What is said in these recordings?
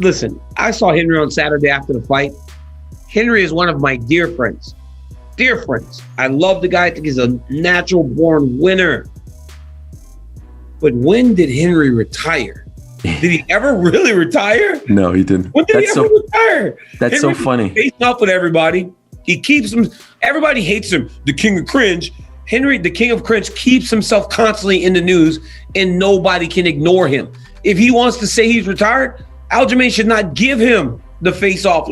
listen, I saw Henry on Saturday after the fight. Henry is one of my dear friends. Dear friends. I love the guy. I think he's a natural born winner. But when did Henry retire? Did he ever really retire? No, he didn't. When did he ever retire? That's Henry so funny. Facing up with everybody. He keeps him. Everybody hates him. The king of cringe. Henry, the king of cringe, keeps himself constantly in the news, and nobody can ignore him. If he wants to say he's retired, Aljamain should not give him the face off.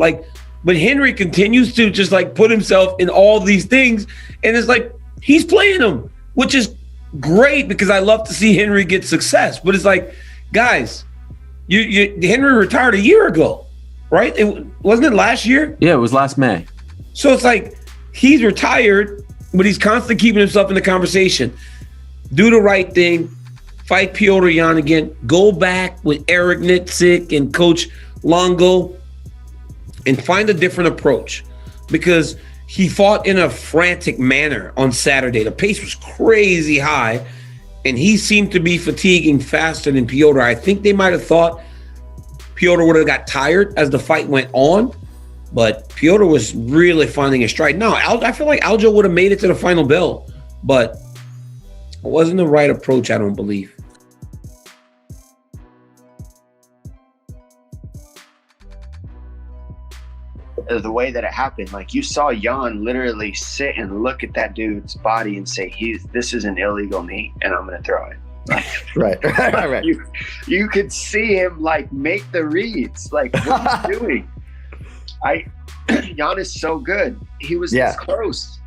But Henry continues to just put himself in all these things, and it's like he's playing them, which is great because I love to see Henry get success. But it's like, guys, Henry retired a year ago, right? Wasn't it last year? Yeah, it was last May. So it's like he's retired, but he's constantly keeping himself in the conversation. Do the right thing. Fight Petr Yan again. Go back with Eric Nitzik and Coach Longo and find a different approach, because he fought in a frantic manner on Saturday. The pace was crazy high, and he seemed to be fatiguing faster than Petr. I think they might have thought Petr would have got tired as the fight went on, but Petr was really finding his stride. No, I feel like Aljo would have made it to the final bell, but it wasn't the right approach, I don't believe. The way that it happened, you saw Jan literally sit and look at that dude's body and say, this is an illegal knee and I'm going to throw it. Right. You could see him make the reads, what he's doing. Jan is so good. He was this close.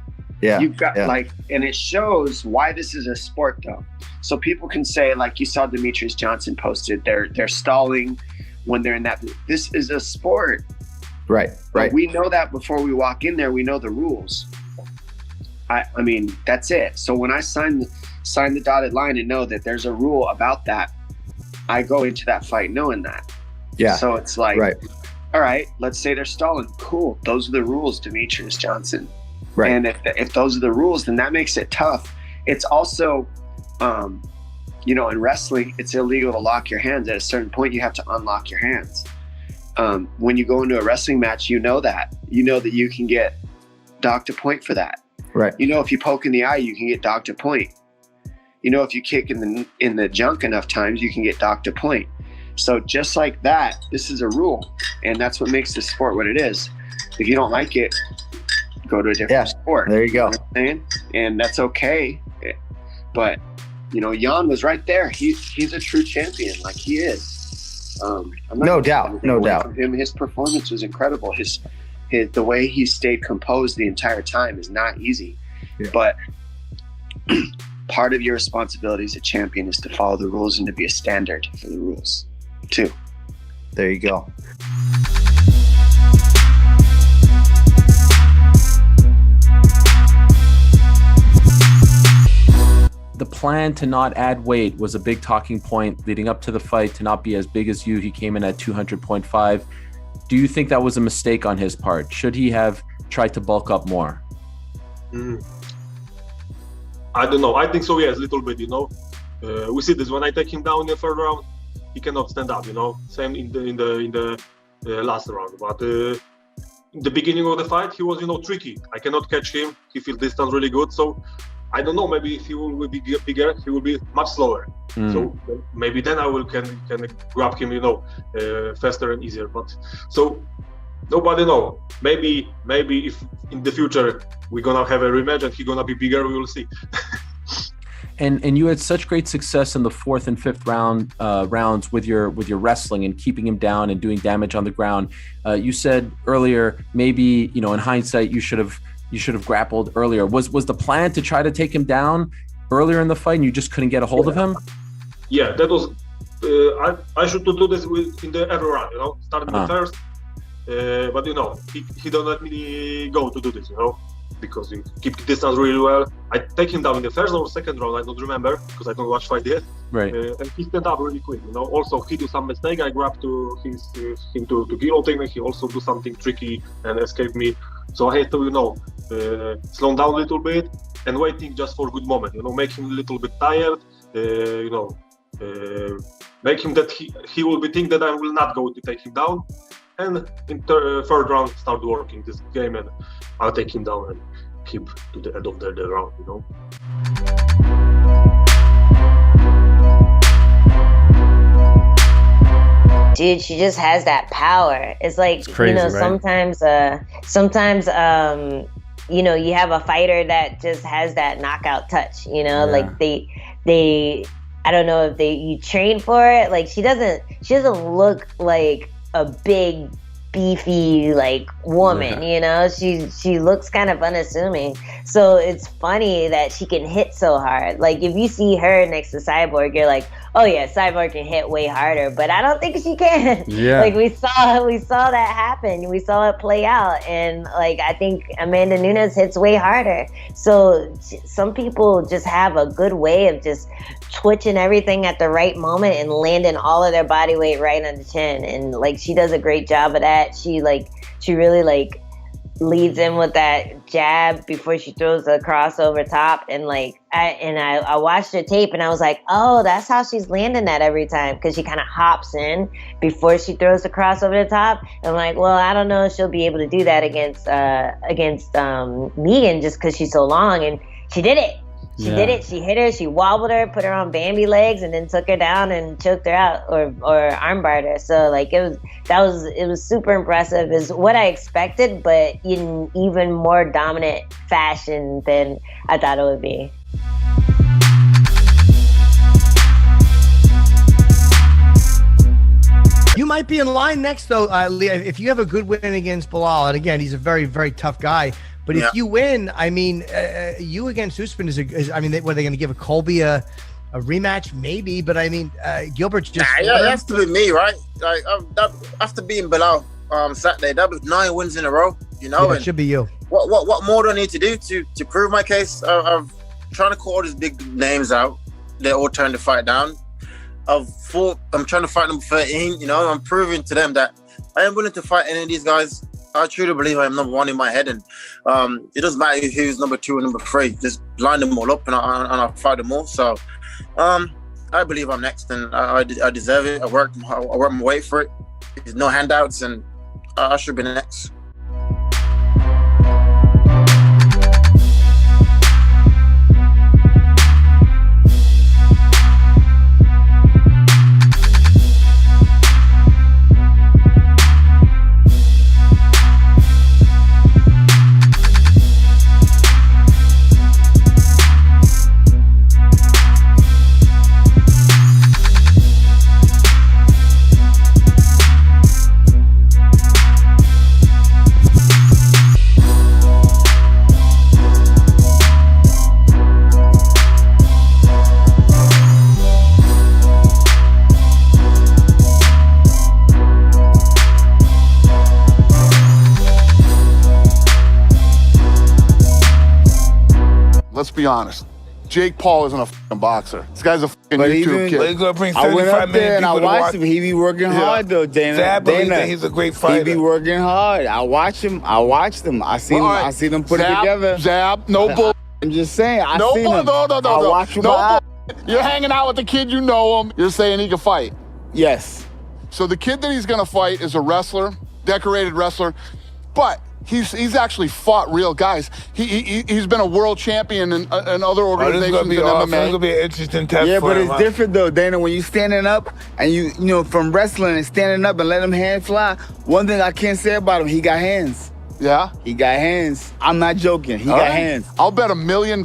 Yeah. You've got and it shows why this is a sport though. So people can say, you saw Demetrius Johnson posted, they're stalling when they're in that. This is a sport. Right. But we know that before we walk in there, we know the rules. I mean, that's it. So when I sign the dotted line and know that there's a rule about that, I go into that fight knowing that. Yeah. So it's all right, let's say they're stalling. Cool. Those are the rules, Demetrius Johnson. Right. And if those are the rules, then that makes it tough. It's also, in wrestling, it's illegal to lock your hands. At a certain point, you have to unlock your hands. When you go into a wrestling match, you know that you can get docked a point for that. Right. If you poke in the eye, you can get docked a point. If you kick in the junk enough times, you can get docked a point. So just like that, this is a rule, and that's what makes this sport what it is. If you don't like it, go to a different sport. There you go. You know what I'm saying? And that's okay. But Jan was right there. He's a true champion, he is. No doubt. From him, his performance was incredible. The way he stayed composed the entire time is not easy. Yeah. But part of your responsibility as a champion is to follow the rules and to be a standard for the rules, too. There you go. The plan to not add weight was a big talking point leading up to the fight, to not be as big as you. He came in at 200.5. Do you think that was a mistake on his part? Should he have tried to bulk up more? I don't know. I think so, yes, a little bit, we see this when I take him down in the third round, he cannot stand up, Same in the last round. But in the beginning of the fight, he was, tricky. I cannot catch him. He feels distance really good. So I don't know, maybe if he will be bigger, he will be much slower. So maybe then I can grab him, faster and easier. But so nobody know. Maybe if in the future we're gonna have a rematch and he's gonna be bigger, we will see. And you had such great success in the fourth and fifth rounds with your wrestling and keeping him down and doing damage on the ground. You said earlier, maybe in hindsight you should have grappled earlier. Was the plan to try to take him down earlier in the fight and you just couldn't get a hold of him? Yeah, that was. I should do this in the every round. Start in the first, but he don't let me go to do this. Because he keep distance really well. I take him down in the first or second round. I don't remember because I don't watch fight yet. Right. And he stand up really quick. Also he do some mistake. I grab him to guillotine. He also do something tricky and escape me. So I had to slow down a little bit and waiting just for a good moment. Make him a little bit tired. make him that he will be think that I will not go to take him down, and in third round start working this game, and I'll take him down and keep to the end of the round, you know. Dude, she just has that power. It's like, crazy, you know, right? sometimes, you know, you have a fighter that just has that knockout touch, you know, Yeah. like they, I don't know if you train for it. Like she doesn't look like a big, beefy like woman, you know. She looks kind of unassuming. So it's funny that she can hit so hard. Like if you see her next to Cyborg, you're like, oh yeah, Cyborg can hit way harder, but I don't think she can. Yeah. Like we saw that happen. We saw it play out, and like I think Amanda Nunes hits way harder. So some people just have a good way of just twitching everything at the right moment and landing all of their body weight right on the chin. And like she does a great job of that. She really like leads in with that jab before she throws the cross over top, and like I watched her tape and I was like, oh, that's how she's landing that every time, because she kind of hops in before she throws the cross over the top. And I'm like, well, I don't know if she'll be able to do that against Megan just because she's so long, and she did it. She did it. She hit her. She wobbled her, put her on Bambi legs, and then took her down and choked her out or armbarred her. So like it was super impressive. Is what I expected, but in even more dominant fashion than I thought it would be. You might be in line next, though, Leah, if you have a good win against Bilal. And again, he's a very, very tough guy. But if you win, I mean, you against Usman is I mean, were they going to give a Colby a rematch? Maybe. But I mean, Gilbert just. Yeah, it has to be me, right? Like after being Bilal Saturday, that was 9 wins in a row. You know, it should be you. What more do I need to do to prove my case? I've trying to call all these big names out. They all turned the fight down. I'm trying to fight number 13. You know, I'm proving to them that I am willing to fight any of these guys. I truly believe I am number 1 in my head, and it doesn't matter who's number 2 and number 3. Just line them all up, and I'll fight them all. So, I believe I'm next, and I deserve it. I worked my way for it. There's no handouts, and I should be next. Let's be honest. Jake Paul isn't a fucking boxer. This guy's a fucking YouTube kid. He's gonna bring I went 75 up there million and I people to watched watch him. He be working hard though, Dana. Zab believes that he's a great fighter. He be working hard. I watch him. I watched him. I see him. All right. I see them put it Zab, together. Zab, no bull. I'm just saying. I No seen bull. him. No. I watch him. No bull. You're hanging out with the kid. You know him. You're saying he can fight. Yes. So the kid that he's gonna fight is a wrestler, decorated wrestler, but he's actually fought real guys. He's been a world champion in other organizations This is in gonna MMA. be an interesting test. Yeah, for but him, it's different though, Dana. When you standing up and you know from wrestling and standing up and letting him hands fly. One thing I can't say about him, he got hands. Yeah, he got hands. I'm not joking. He got hands. I'll bet $1 million.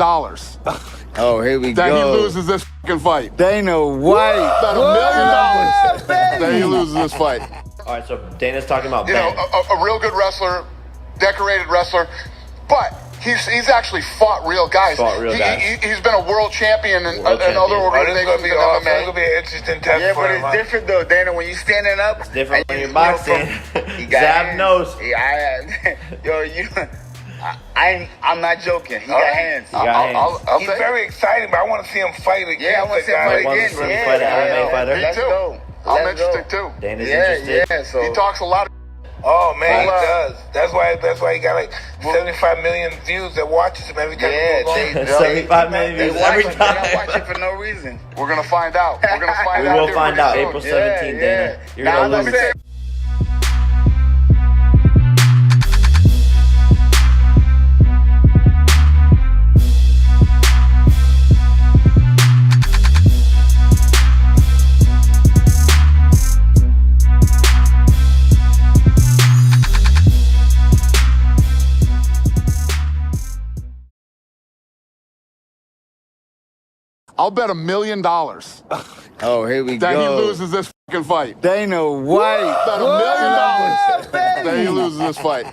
Oh, here we that go. he loses this fucking fight. Dana White. Bet $1 million that he loses this fight. All right, so Dana's talking about You know, a real good wrestler, decorated wrestler, but he's actually fought real guys. He's been a world champion in other organizations in MMA. This is gonna be an interesting test Yeah, for but him. it's different though, Dana. When you standing up, It's different when and you're boxing. he got Zab hands. knows. I'm not joking. He got hands. He's very exciting, but I want to see him fight again. Yeah, I want to see him fight again. MMA fighter. Let's go. I'm interested too. Dana's interested. Yeah. So He talks a lot of Oh man, he does. That's why he got like 75 million views that watches him every time he goes on. 75 million views every time. They watch it for no reason. We're gonna find out. We're gonna find We out. will here find pretty out soon. April 17th, Dana. You're Now, gonna let me lose. say, I'll bet $1 million that oh, here we he go. loses this fucking fight. Dana White. Bet $1 million that he loses this fight.